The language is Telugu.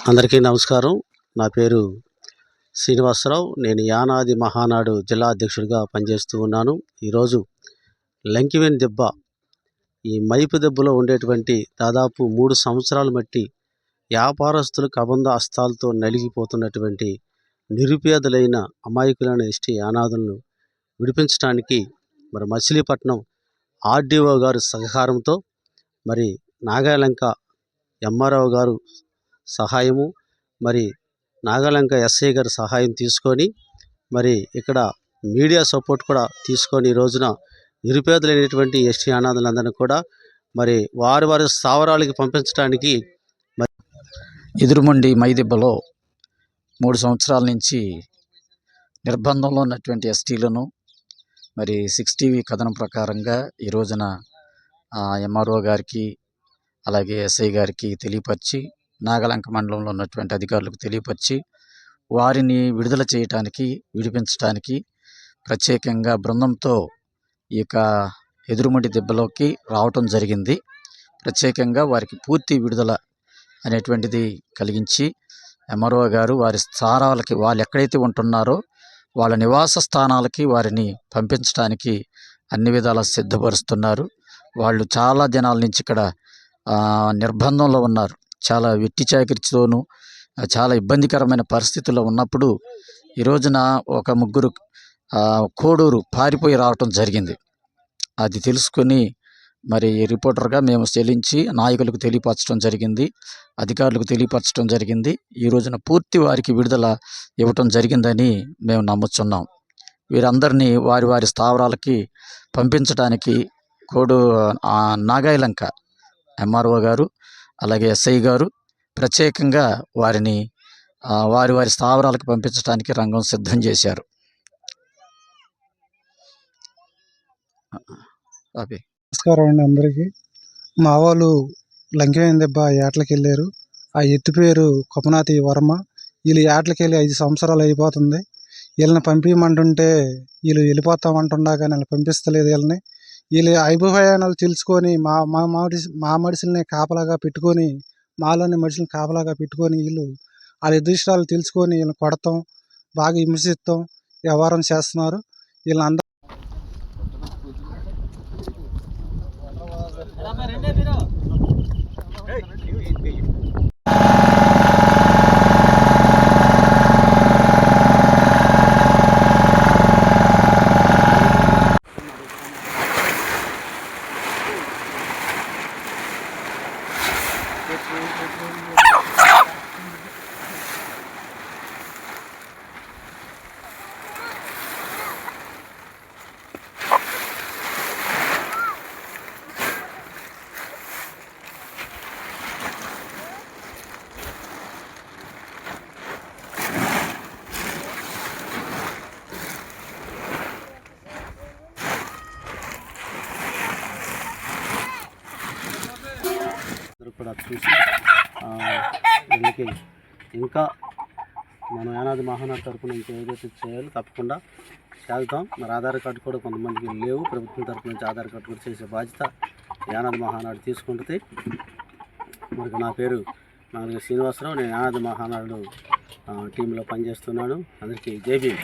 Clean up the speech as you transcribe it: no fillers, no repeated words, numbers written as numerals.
అందరికీ నమస్కారం. నా పేరు శ్రీనివాసరావు. నేను యానాది మహానాడు జిల్లా అధ్యక్షుడిగా పనిచేస్తూ ఉన్నాను. ఈరోజు లంకివెన్ దెబ్బ, ఈ మైపు దెబ్బలో ఉండేటువంటి దాదాపు 3 సంవత్సరాలు బట్టి వ్యాపారస్తులు కబంధ హస్తాలతో నలిగిపోతున్నటువంటి నిరుపేదలైన అమాయకులైన ఎస్టీ యానాదులను విడిపించడానికి మచిలీపట్నం ఆర్డీఓ గారు సహకారంతో నాగాలంక ఎంఆర్ఓ గారు సహాయము, నాగాలంక ఎస్ఐ గారి సహాయం తీసుకొని ఇక్కడ మీడియా సపోర్ట్ కూడా తీసుకొని ఈ రోజున నిరుపేదలైనటువంటి ఎస్టీ అనాథలందరినీ కూడా వారి స్థావరాలకి పంపించడానికి ఎదురుమండి మైదెబ్బలో 3 సంవత్సరాల నుంచి నిర్బంధంలో ఉన్నటువంటి ఎస్టీలను 6 టీవీ కథనం ప్రకారంగా ఈ రోజున ఎంఆర్ఓ గారికి అలాగే ఎస్ఐ గారికి తెలియపరిచి, నాగలంక మండలంలో ఉన్నటువంటి అధికారులకు తెలియపరిచి వారిని విడుదల చేయటానికి, విడిపించడానికి ప్రత్యేకంగా బృందంతో ఈ యొక్క ఎదురుమండి దెబ్బలోకి రావటం జరిగింది. ప్రత్యేకంగా వారికి పూర్తి విడుదల అనేటువంటిది కలిగించి ఎంఆర్ఓ గారు వారి స్థానాలకి, వాళ్ళు ఎక్కడైతే ఉంటున్నారో వాళ్ళ నివాస స్థానాలకి వారిని పంపించడానికి అన్ని విధాలా సిద్ధపరుస్తున్నారు. వాళ్ళు చాలా దినాల నుంచి ఇక్కడ నిర్బంధంలో ఉన్నారు. చాలా వెట్టి చాకిరితోనూ చాలా ఇబ్బందికరమైన పరిస్థితుల్లో ఉన్నప్పుడు ఈ రోజున ఒక ముగ్గురు కోడూరు పారిపోయి రావటం జరిగింది. అది తెలుసుకొని రిపోర్టర్గా మేము చెల్లించి నాయకులకు తెలియపరచడం జరిగింది, అధికారులకు తెలియపరచడం జరిగింది. ఈ రోజున పూర్తి వారికి విడుదల ఇవ్వటం జరిగిందని మేము నమ్ముతున్నాం. వీరందరినీ వారి వారి స్థావరాలకి పంపించడానికి నాగాలంక ఎంఆర్ఓ గారు అలాగే ఎస్ఐ గారు ప్రత్యేకంగా వారిని వారి వారి స్థావరాలకు పంపించడానికి రంగం సిద్ధం చేశారు. నమస్కారం అండి అందరికీ. మా వాళ్ళు లంకివెన్ దెబ్బ ఏటలకి వెళ్ళారు. ఆ ఎత్తు పేరు కొపనాతి వర్మ. వీళ్ళు ఏటలకి వెళ్ళి 5 సంవత్సరాలు అయిపోతుంది. వీళ్ళని పంపించమంటుంటే వీళ్ళు వెళ్ళిపోతామంటుండా కానీ వీళ్ళని పంపిస్తలేదు. వీళ్ళు అభిప్రాయాలు తెలుసుకొని మా మనుషుల్ని కాపలాగా పెట్టుకొని, మాలోని మనుషుల్ని కాపలాగా పెట్టుకొని వీళ్ళు వాళ్ళ అదృష్టాలు తెలుసుకొని వీళ్ళని కొడతాం, బాగా హింసిస్తాం, వ్యవహారం చేస్తున్నారు. వీళ్ళందరూ కూడా చూసి వీళ్ళకి ఇంకా మనం యానాది మహానాడు తరఫున ఇంకా ఏదైతే చేయాలో తప్పకుండా చేద్దాం. ఆధార్ కార్డు కూడా కొంతమందికి లేవు. ప్రభుత్వం తరఫు నుంచి ఆధార్ కార్డు కూడా చేసే బాధ్యత యానాది మహానాడు తీసుకుంటుంది. నా పేరు శ్రీనివాసరావు. నేను యానాది మహానాడు టీంలో పనిచేస్తున్నాను. అందరికీ జై భీమ్.